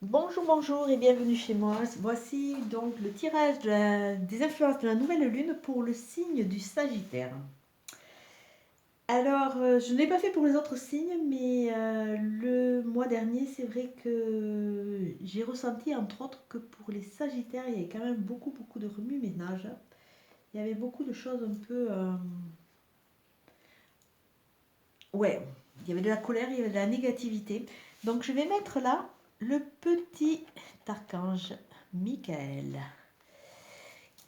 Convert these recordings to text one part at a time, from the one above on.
Bonjour, bonjour et bienvenue chez moi. Voici donc le tirage des influences de la nouvelle lune pour le signe du Sagittaire. Alors, je ne l'ai pas fait pour les autres signes, mais le mois dernier, c'est vrai que j'ai ressenti, entre autres, que pour les Sagittaires, il y avait quand même beaucoup, beaucoup de remue-ménage. Il y avait beaucoup de choses un peu... ouais, il y avait de la colère, il y avait de la négativité. Donc, je vais mettre là le petit archange Michael,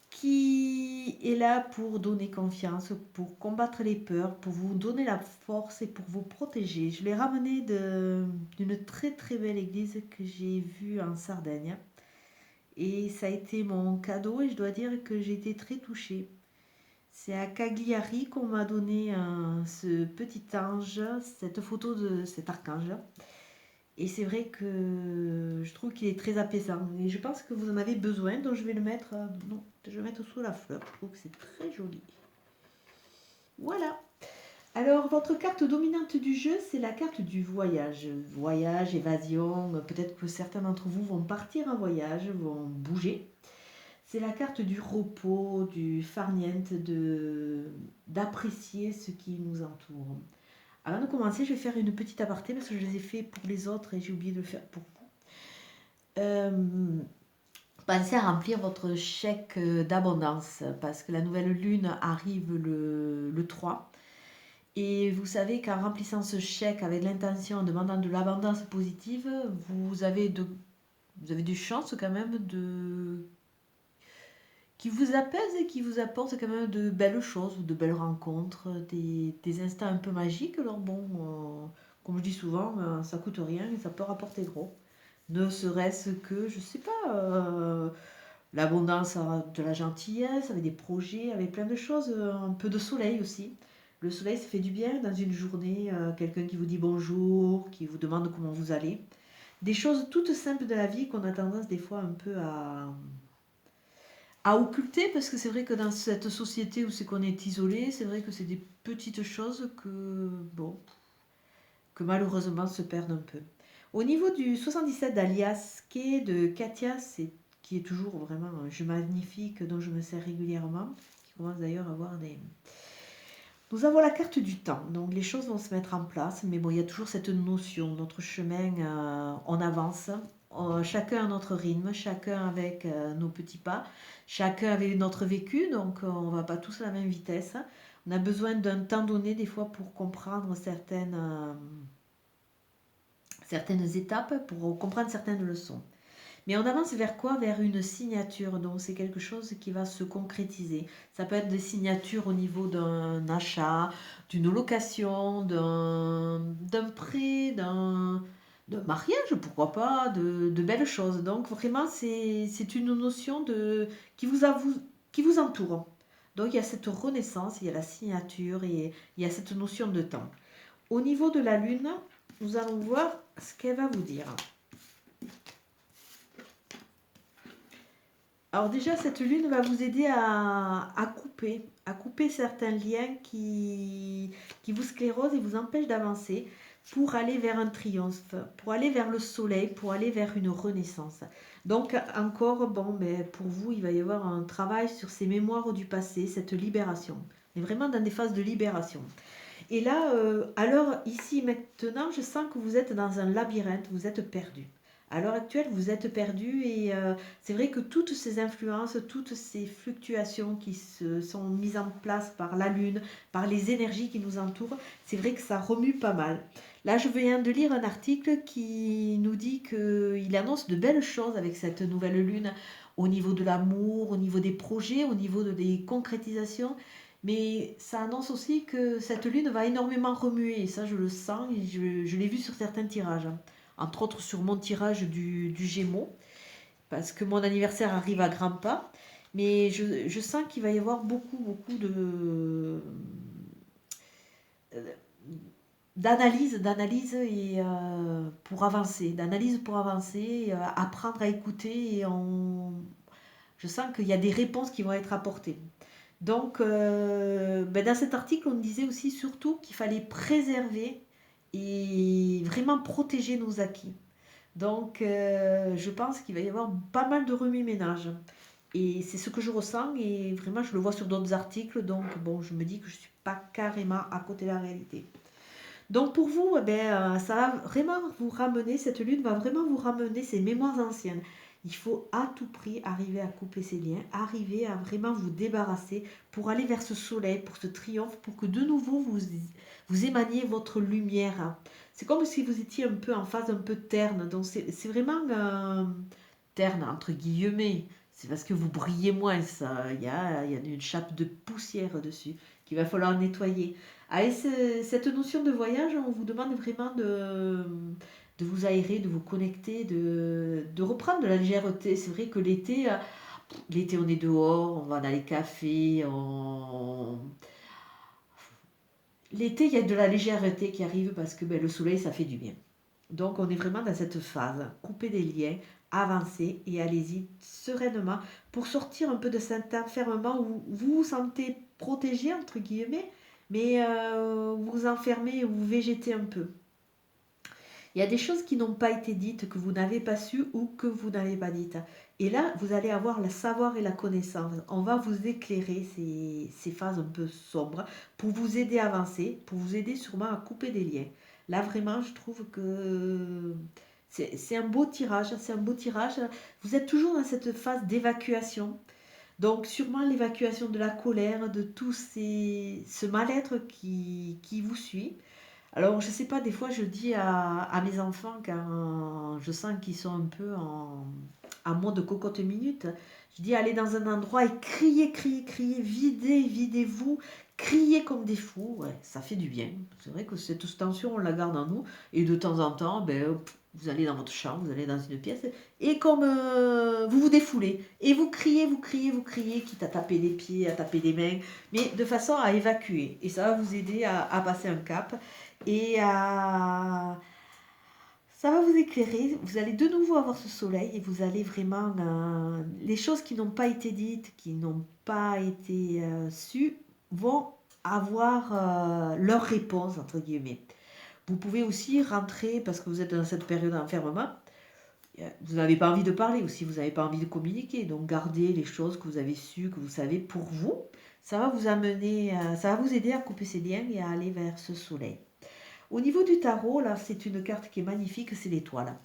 qui est là pour donner confiance, pour combattre les peurs, pour vous donner la force et pour vous protéger. Je l'ai ramené d'une très très belle église que j'ai vue en Sardaigne. Et ça a été mon cadeau et je dois dire que j'ai été très touchée. C'est à Cagliari qu'on m'a donné ce petit ange, cette photo de cet archange. Et c'est vrai que je trouve qu'il est très apaisant. Et je pense que vous en avez besoin, donc je vais le mettre, non, je vais le mettre sous la fleur. Je trouve que c'est très joli. Voilà. Alors, votre carte dominante du jeu, c'est la carte du voyage. Voyage, évasion. Peut-être que certains d'entre vous vont partir en voyage, vont bouger. C'est la carte du repos, du farniente, d'apprécier ce qui nous entoure. Avant de commencer, je vais faire une petite aparté parce que je les ai fait pour les autres et j'ai oublié de le faire pour vous. Pensez à remplir votre chèque d'abondance parce que la nouvelle lune arrive le 3. Et vous savez qu'en remplissant ce chèque avec l'intention, en demandant de l'abondance positive, vous avez, vous avez des chances quand même qui vous apaise et qui vous apporte quand même de belles choses, de belles rencontres, des instants un peu magiques. Alors bon, comme je dis souvent, ça coûte rien et ça peut rapporter gros. Ne serait-ce que, je sais pas, l'abondance de la gentillesse, avec des projets, avec plein de choses, un peu de soleil aussi. Le soleil, ça fait du bien dans une journée, quelqu'un qui vous dit bonjour, qui vous demande comment vous allez. Des choses toutes simples de la vie qu'on a tendance des fois un peu à occulter, parce que c'est vrai que dans cette société où c'est qu'on est isolé, c'est vrai que c'est des petites choses bon, que malheureusement se perdent un peu. Au niveau du 77 d'Alias, qui est de Katia, qui est toujours vraiment un jeu magnifique dont je me sers régulièrement, qui commence d'ailleurs à avoir des... Nous avons la carte du temps, donc les choses vont se mettre en place, mais bon, il y a toujours cette notion, notre chemin, on avance, chacun à notre rythme, chacun avec nos petits pas, chacun avec notre vécu, donc on ne va pas tous à la même vitesse. On a besoin d'un temps donné des fois pour comprendre certaines étapes, pour comprendre certaines leçons. Mais on avance vers quoi? Vers une signature. Donc c'est quelque chose qui va se concrétiser. Ça peut être des signatures au niveau d'un achat, d'une location, d'un prêt, d'un mariage, pourquoi pas, de belles choses. Donc vraiment, c'est une notion qui, qui vous entoure. Donc il y a cette renaissance, il y a la signature et il y a cette notion de temps. Au niveau de la Lune, nous allons voir ce qu'elle va vous dire. Alors déjà, cette lune va vous aider à couper certains liens qui vous sclérosent et vous empêchent d'avancer pour aller vers un triomphe, pour aller vers le soleil, pour aller vers une renaissance. Donc encore, bon, mais pour vous, il va y avoir un travail sur ces mémoires du passé, cette libération. On est vraiment dans des phases de libération. Et là, alors ici maintenant, je sens que vous êtes dans un labyrinthe, vous êtes perdu. À l'heure actuelle, vous êtes perdu et c'est vrai que toutes ces influences, toutes ces fluctuations qui se sont mises en place par la Lune, par les énergies qui nous entourent, c'est vrai que ça remue pas mal. Là, je viens de lire un article qui nous dit qu'il annonce de belles choses avec cette nouvelle Lune au niveau de l'amour, au niveau des projets, au niveau des concrétisations. Mais ça annonce aussi que cette lune va énormément remuer, et ça je le sens, et je l'ai vu sur certains tirages, hein. Entre autres sur mon tirage du Gémeaux, parce que mon anniversaire arrive à grands pas, mais je sens qu'il va y avoir beaucoup, beaucoup d'analyse et pour avancer, apprendre à écouter, je sens qu'il y a des réponses qui vont être apportées. Donc, ben dans cet article, on disait aussi surtout qu'il fallait préserver et vraiment protéger nos acquis. Donc, je pense qu'il va y avoir pas mal de remue-ménage. Et c'est ce que je ressens et vraiment je le vois sur d'autres articles. Donc, bon, je me dis que je ne suis pas carrément à côté de la réalité. Donc pour vous, eh ben, ça va vraiment vous ramener, cette lune va vraiment vous ramener ces mémoires anciennes. Il faut à tout prix arriver à couper ces liens, arriver à vraiment vous débarrasser pour aller vers ce soleil, pour ce triomphe, pour que de nouveau vous émaniez votre lumière. C'est comme si vous étiez un peu en phase un peu terne. Donc c'est vraiment terne entre guillemets. C'est parce que vous brillez moins, ça. Il y a une chape de poussière dessus qu'il va falloir nettoyer. Avec cette notion de voyage, on vous demande vraiment de vous aérer, de vous connecter, de reprendre de la légèreté. C'est vrai que l'été on est dehors, on va dans les cafés, l'été il y a de la légèreté qui arrive parce que ben, le soleil ça fait du bien. Donc on est vraiment dans cette phase, couper des liens, avancer et allez-y sereinement pour sortir un peu de cet enfermement où vous vous sentez protégé entre guillemets, mais vous vous enfermez, vous végétez un peu. Il y a des choses qui n'ont pas été dites, que vous n'avez pas su ou que vous n'avez pas dites. Et là, vous allez avoir le savoir et la connaissance. On va vous éclairer ces phases un peu sombres pour vous aider à avancer, pour vous aider sûrement à couper des liens. Là, vraiment, je trouve que c'est un beau tirage. C'est un beau tirage. Vous êtes toujours dans cette phase d'évacuation. Donc, sûrement l'évacuation de la colère, de tout ce mal-être qui vous suit. Alors, je sais pas, des fois, je dis à mes enfants, quand je sens qu'ils sont un peu en mode cocotte minute, je dis allez dans un endroit et criez, criez, criez, videz-vous, criez comme des fous. Ouais, ça fait du bien. C'est vrai que cette tension, on la garde en nous. Et de temps en temps, ben, vous allez dans votre chambre, vous allez dans une pièce, et comme vous vous défoulez, et vous criez, vous criez, vous criez, quitte à taper des pieds, à taper des mains, mais de façon à évacuer. Et ça va vous aider à passer un cap et ça va vous éclairer. Vous allez de nouveau avoir ce soleil et vous allez vraiment... les choses qui n'ont pas été dites, qui n'ont pas été sues, vont avoir leur réponse, entre guillemets. Vous pouvez aussi rentrer, parce que vous êtes dans cette période d'enfermement, vous n'avez pas envie de parler aussi, vous n'avez pas envie de communiquer. Donc gardez les choses que vous avez sues, que vous savez pour vous. Ça va vous amener, ça va vous aider à couper ces liens et à aller vers ce soleil. Au niveau du tarot, là, c'est une carte qui est magnifique, c'est l'étoile.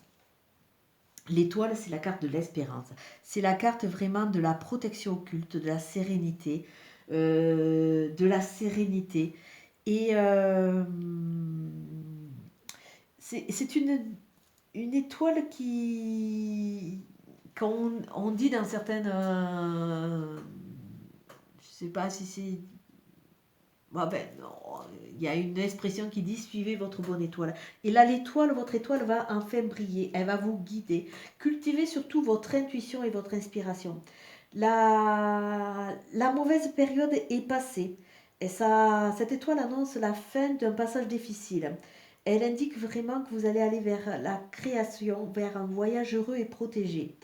L'étoile, c'est la carte de l'espérance. C'est la carte vraiment de la protection occulte, de la sérénité. De la sérénité. Et c'est une étoile quand on dit dans certaines... je ne sais pas si c'est ben, il y a une expression qui dit suivez votre bonne étoile. Et là, l'étoile, votre étoile va enfin briller. Elle va vous guider. Cultivez surtout votre intuition et votre inspiration. La mauvaise période est passée. Et cette étoile annonce la fin d'un passage difficile. Elle indique vraiment que vous allez aller vers la création, vers un voyage heureux et protégé.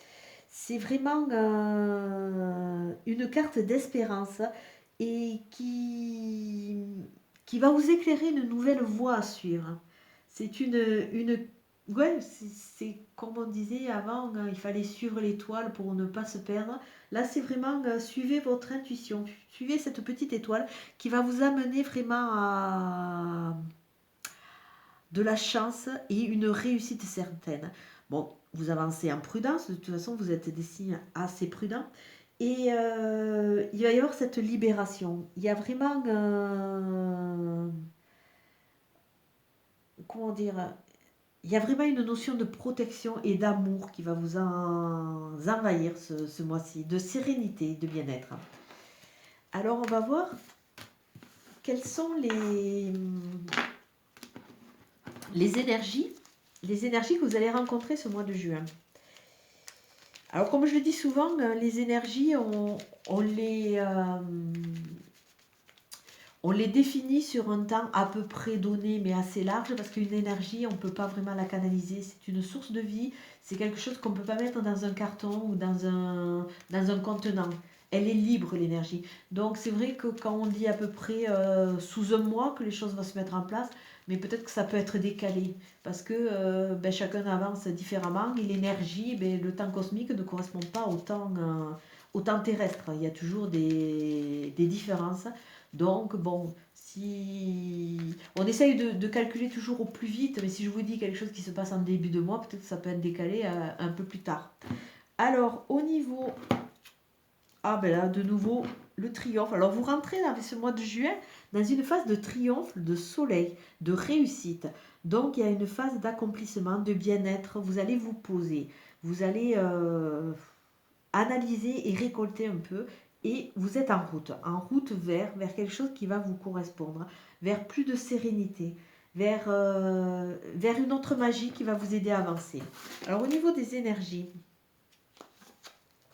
C'est vraiment une carte d'espérance et qui va vous éclairer une nouvelle voie à suivre. C'est ouais, c'est comme on disait avant, il fallait suivre l'étoile pour ne pas se perdre. Là, c'est vraiment suivez votre intuition, suivez cette petite étoile qui va vous amener vraiment à de la chance et une réussite certaine. Bon, vous avancez en prudence, de toute façon, vous êtes des signes assez prudents. Et il va y avoir cette libération. Il y a vraiment, comment dire, il y a vraiment une notion de protection et d'amour qui va vous envahir ce mois-ci, de sérénité, de bien-être. Alors, on va voir quelles sont les énergies que vous allez rencontrer ce mois de juin. Alors, comme je le dis souvent, les énergies, on les définit sur un temps à peu près donné, mais assez large, parce qu'une énergie, on ne peut pas vraiment la canaliser. C'est une source de vie, c'est quelque chose qu'on ne peut pas mettre dans un carton ou dans un contenant. Elle est libre, l'énergie. Donc, c'est vrai que quand on dit à peu près sous un mois que les choses vont se mettre en place, mais peut-être que ça peut être décalé, parce que ben, chacun avance différemment, et l'énergie, ben, le temps cosmique ne correspond pas au temps terrestre. Il y a toujours des différences. Donc, bon, si on essaye de calculer toujours au plus vite, mais si je vous dis quelque chose qui se passe en début de mois, peut-être que ça peut être décalé un peu plus tard. Alors, au niveau... Ah ben là, de nouveau, le triomphe. Alors, vous rentrez dans ce mois de juin dans une phase de triomphe, de soleil, de réussite. Donc, il y a une phase d'accomplissement, de bien-être. Vous allez vous poser. Vous allez analyser et récolter un peu. Et vous êtes en route vers quelque chose qui va vous correspondre, vers plus de sérénité, vers une autre magie qui va vous aider à avancer. Alors, au niveau des énergies,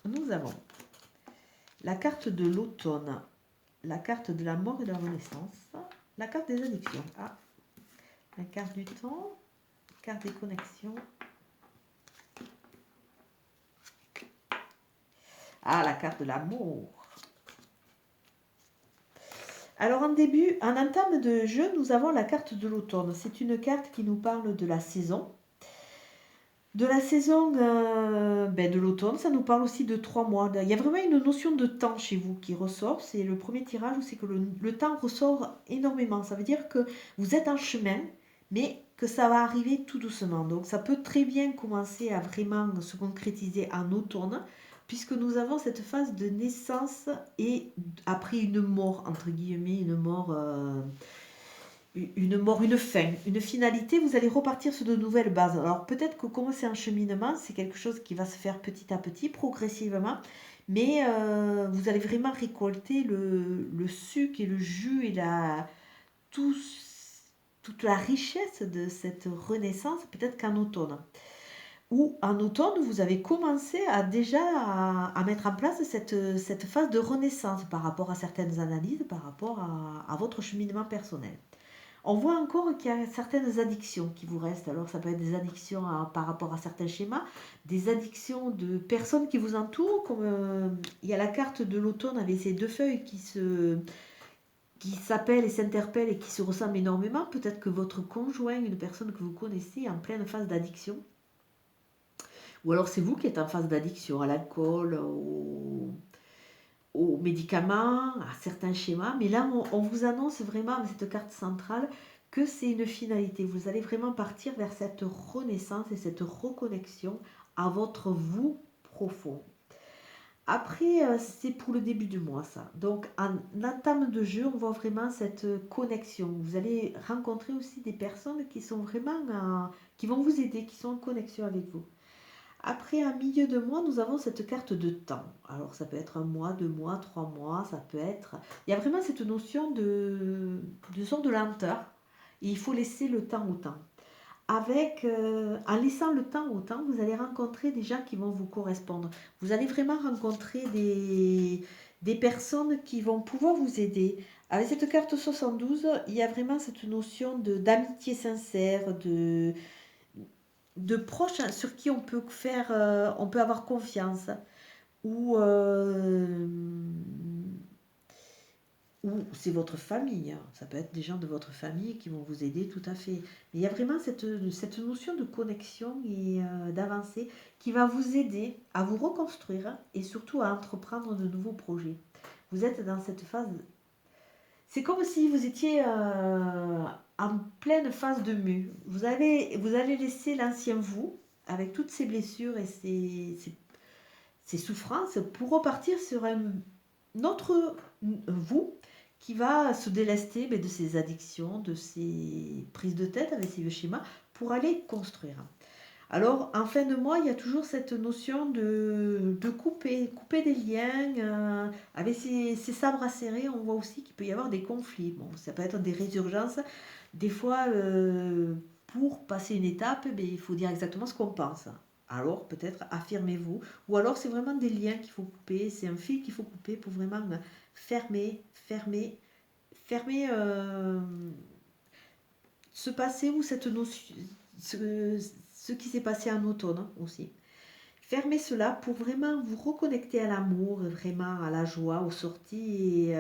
nous avons la carte de l'automne, la carte de la mort et de la renaissance, la carte des addictions, la carte du temps, carte des connexions, la carte de l'amour. Alors en entame de jeu, nous avons la carte de l'automne. C'est une carte qui nous parle de la saison. De la saison de l'automne, ça nous parle aussi de 3 mois. Il y a vraiment une notion de temps chez vous qui ressort. C'est le premier tirage où c'est que le temps ressort énormément. Ça veut dire que vous êtes en chemin, mais que ça va arriver tout doucement. Donc ça peut très bien commencer à vraiment se concrétiser en automne, puisque nous avons cette phase de naissance et après une mort, entre guillemets, une fin, une finalité, vous allez repartir sur de nouvelles bases. Alors peut-être que comme c'est un cheminement, c'est quelque chose qui va se faire petit à petit, progressivement, mais vous allez vraiment récolter le sucre et le jus et tout, toute la richesse de cette renaissance, peut-être qu'en automne. Ou en automne, vous avez commencé à mettre en place cette phase de renaissance par rapport à certaines analyses, par rapport à votre cheminement personnel. On voit encore qu'il y a certaines addictions qui vous restent. Alors, ça peut être des addictions par rapport à certains schémas, des addictions de personnes qui vous entourent, comme il y a la carte de l'automne avec ces deux feuilles qui s'appellent et s'interpellent et qui se ressemblent énormément. Peut-être que votre conjoint, une personne que vous connaissez, est en pleine phase d'addiction. Ou alors, c'est vous qui êtes en phase d'addiction à l'alcool, aux médicaments, à certains schémas. Mais là, on vous annonce vraiment avec cette carte centrale que c'est une finalité. Vous allez vraiment partir vers cette renaissance et cette reconnexion à votre vous profond. Après, c'est pour le début du mois, ça. Donc, en entame de jeu, on voit vraiment cette connexion. Vous allez rencontrer aussi des personnes qui sont vraiment, qui vont vous aider, qui sont en connexion avec vous. Après, en milieu de mois, nous avons cette carte de temps. Alors, ça peut être 1 mois, 2 mois, 3 mois, ça peut être... Il y a vraiment cette notion de sorte de lenteur. Et il faut laisser le temps au temps. En laissant le temps au temps, vous allez rencontrer des gens qui vont vous correspondre. Vous allez vraiment rencontrer des personnes qui vont pouvoir vous aider. Avec cette carte 72, il y a vraiment cette notion d'amitié sincère, de proches sur qui on peut avoir confiance, ou, ou c'est votre famille, hein. Ça peut être des gens de votre famille qui vont vous aider, tout à fait. Mais il y a vraiment cette notion de connexion et d'avancée qui va vous aider à vous reconstruire et surtout à entreprendre de nouveaux projets. Vous êtes dans cette phase. C'est comme si vous étiez en pleine phase de mue. Vous allez laisser l'ancien vous, avec toutes ses blessures et ses souffrances, pour repartir sur un autre vous qui va se délester de ses addictions, de ses prises de tête avec ses vieux schémas, pour aller construire. Alors, en fin de mois, il y a toujours cette notion de couper des liens. Avec ces sabres acérés, on voit aussi qu'il peut y avoir des conflits. Bon, ça peut être des résurgences. Des fois, pour passer une étape, il faut dire exactement ce qu'on pense. Alors, peut-être, affirmez-vous. Ou alors, c'est vraiment des liens qu'il faut couper. C'est un fil qu'il faut couper pour vraiment fermer ce passé ou cette notion, ce qui s'est passé en automne aussi. Fermez cela pour vraiment vous reconnecter à l'amour, vraiment à la joie, aux sorties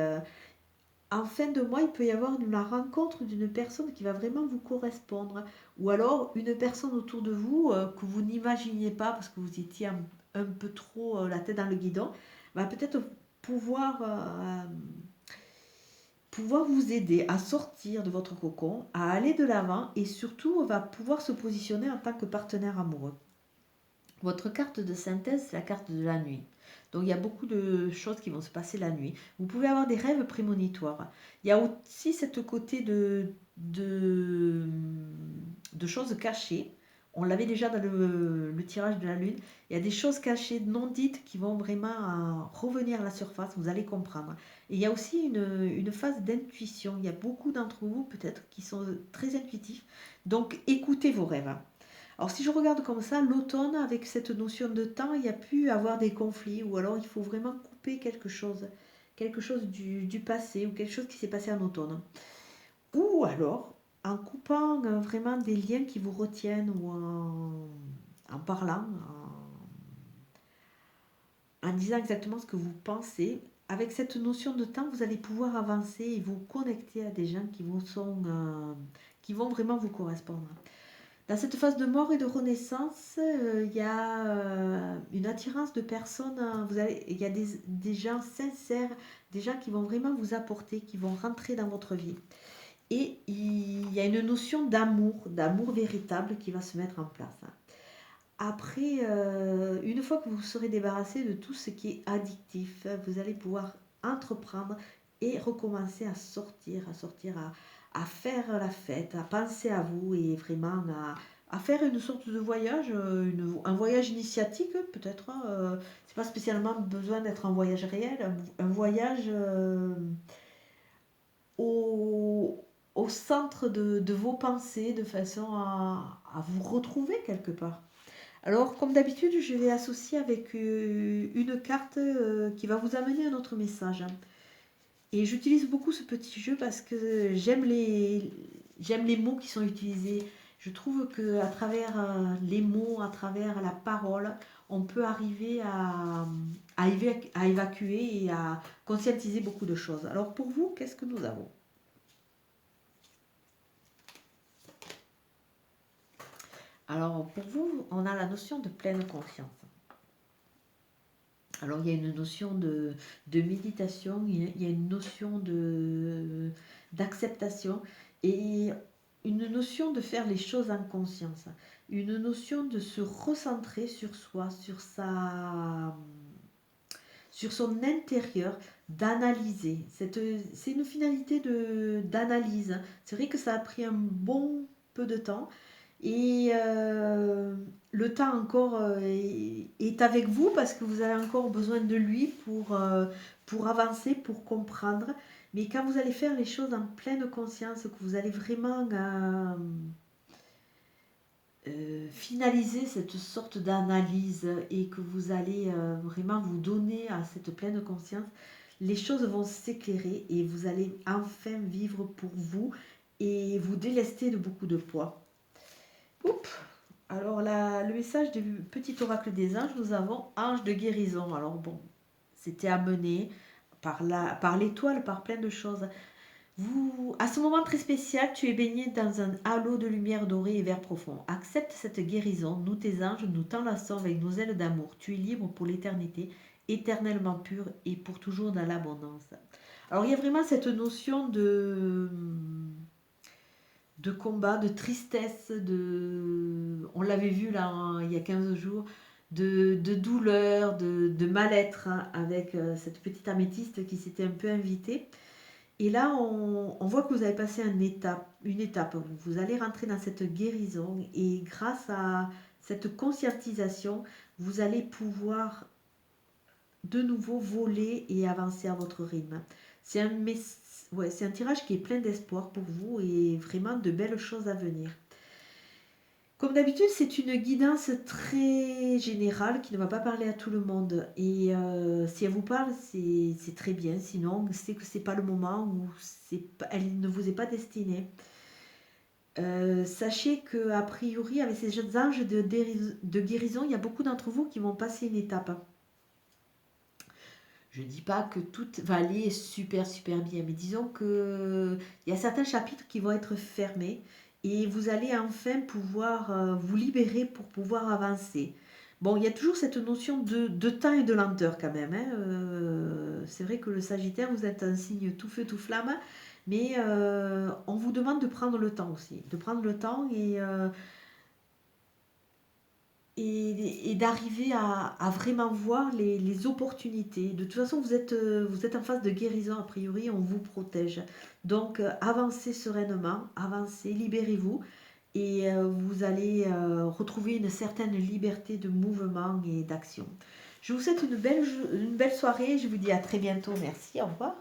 en fin de mois, il peut y avoir la rencontre d'une personne qui va vraiment vous correspondre. Ou alors une personne autour de vous que vous n'imaginiez pas parce que vous étiez un peu trop la tête dans le guidon, va peut-être pouvoir, pouvoir vous aider à sortir de votre cocon, à aller de l'avant et surtout va pouvoir se positionner en tant que partenaire amoureux. Votre carte de synthèse, c'est la carte de la nuit. Donc il y a beaucoup de choses qui vont se passer la nuit. Vous pouvez avoir des rêves prémonitoires. Il y a aussi cette côté de choses cachées. On l'avait déjà dans le tirage de la lune. Il y a des choses cachées, non dites, qui vont vraiment revenir à la surface. Vous allez comprendre. Et il y a aussi une phase d'intuition. Il y a beaucoup d'entre vous, peut-être, qui sont très intuitifs. Donc écoutez vos rêves. Alors si je regarde comme ça, l'automne, avec cette notion de temps, il y a pu avoir des conflits, ou alors il faut vraiment couper quelque chose du passé, ou quelque chose qui s'est passé en automne. Ou alors, en coupant vraiment des liens qui vous retiennent, ou en parlant, en disant exactement ce que vous pensez. Avec cette notion de temps, vous allez pouvoir avancer et vous connecter à des gens qui vont vraiment vous correspondre. Dans cette phase de mort et de renaissance, il y a une attirance de personnes, il y a des gens sincères, des gens qui vont vraiment vous apporter, qui vont rentrer dans votre vie. Et il y a une notion d'amour véritable qui va se mettre en place. Après, une fois que vous serez débarrassé de tout ce qui est addictif, vous allez pouvoir entreprendre et recommencer à faire la fête, à penser à vous et vraiment à faire une sorte de voyage, un voyage initiatique peut-être. C'est pas spécialement besoin d'être un voyage réel, un voyage au, au centre de vos pensées de façon à vous retrouver quelque part. Alors, comme d'habitude, je vais associer avec une carte qui va vous amener un autre message. Et j'utilise beaucoup ce petit jeu parce que j'aime les mots qui sont utilisés. Je trouve que à travers les mots, à travers la parole, on peut arriver à évacuer et à conscientiser beaucoup de choses. Alors pour vous, qu'est-ce que nous avons? Alors pour vous, on a la notion de pleine confiance. Alors il y a une notion de méditation, il y a une notion d'acceptation et une notion de faire les choses en conscience, une notion de se recentrer sur soi, sur son intérieur, d'analyser. C'est une finalité d'analyse. C'est vrai que ça a pris un bon peu de temps, et le temps encore est avec vous parce que vous avez encore besoin de lui pour avancer, pour comprendre. Mais quand vous allez faire les choses en pleine conscience, que vous allez vraiment finaliser cette sorte d'analyse et que vous allez vraiment vous donner à cette pleine conscience, les choses vont s'éclairer et vous allez enfin vivre pour vous et vous délester de beaucoup de poids. Oups. Alors le message du petit oracle des anges, nous avons ange de guérison. Alors bon, c'était amené par l'étoile, par plein de choses. À ce moment très spécial, tu es baigné dans un halo de lumière dorée et vert profond. Accepte cette guérison. Nous, tes anges, nous t'enlaçons avec nos ailes d'amour. Tu es libre pour l'éternité, éternellement pur et pour toujours dans l'abondance. Alors il y a vraiment cette notion de combat, de tristesse, on l'avait vu là il y a 15 jours, de douleur, de mal-être, hein, avec cette petite améthyste qui s'était un peu invitée. Et là, on voit que vous avez passé une étape. Vous allez rentrer dans cette guérison et grâce à cette conscientisation, vous allez pouvoir de nouveau voler et avancer à votre rythme. C'est un tirage qui est plein d'espoir pour vous et vraiment de belles choses à venir. Comme d'habitude, c'est une guidance très générale qui ne va pas parler à tout le monde. Et si elle vous parle, c'est très bien. Sinon, c'est que ce n'est pas le moment ou elle ne vous est pas destinée. Sachez qu'a priori, avec ces jeunes anges de guérison, il y a beaucoup d'entre vous qui vont passer une étape. Je dis pas que tout va aller super super bien, mais disons que il y a certains chapitres qui vont être fermés et vous allez enfin pouvoir vous libérer pour pouvoir avancer. Bon, il y a toujours cette notion de temps et de lenteur quand même, hein. C'est vrai que le Sagittaire, vous êtes un signe tout feu tout flamme, mais on vous demande de prendre le temps aussi, de prendre le temps et d'arriver à vraiment voir les opportunités. De toute façon, vous êtes en phase de guérison, a priori, on vous protège. Donc, avancez sereinement, avancez, libérez-vous et vous allez retrouver une certaine liberté de mouvement et d'action. Je vous souhaite une belle soirée, je vous dis à très bientôt, merci, au revoir.